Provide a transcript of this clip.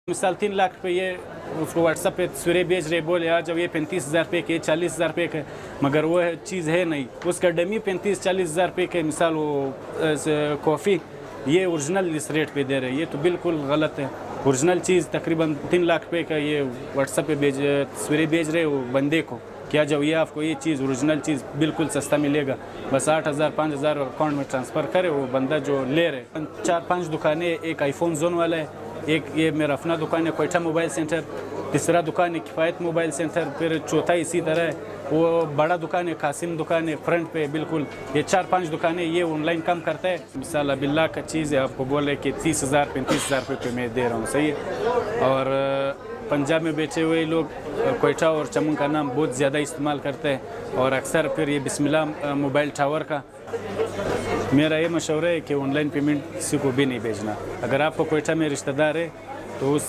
मिसाल 3 लाख रुपये ये उसको व्हाट्सएप पे तस्वीरें भेज रहे, बोले आ जाओ ये 35,000 रुपये के 40,000 रुपये के, मगर वो चीज़ है नहीं। उसका डमी 35-40,000 रुपये के मिसाल वो कॉफ़ी ये ओरिजिनल इस रेट पे दे रहे हैं, ये तो बिल्कुल गलत है। ओरिजिनल चीज़ तकरीबन 3 लाख रुपये का ये व्हाट्सएप पे तस्वीरें भेज रहे वो बंदे को, क्या जब ये आपको ये चीज़ ओरिजिनल चीज़ बिल्कुल सस्ता मिलेगा, बस 8,000-5,000 अकाउंट में ट्रांसफ़र करे वो बंदा जो ले रहे। 4-5 दुकानें, एक आईफोन जोन वाला है, एक ये मेरा अपना दुकान है कोयटा मोबाइल सेंटर, तीसरा दुकान है किफ़ायत मोबाइल सेंटर, फिर चौथा इसी तरह है वो बड़ा दुकान है कासिम दुकान है फ्रंट पे बिल्कुल। ये 4-5 दुकानें ये ऑनलाइन काम करता है। मिसाल अबिल्ला का चीज़ है, आपको बोले कि 30,000-35,000 रुपये पे मैं दे रहा हूँ, सही है। और पंजाब में बेचे हुए लोग कोयटा और चमन का नाम बहुत ज़्यादा इस्तेमाल करते हैं, और अक्सर फिर ये बिस्मिल्लाह मोबाइल टावर का। मेरा ये मशवरा है कि ऑनलाइन पेमेंट किसी को भी नहीं भेजना। अगर आपको कोयटा में रिश्तेदार है तो उस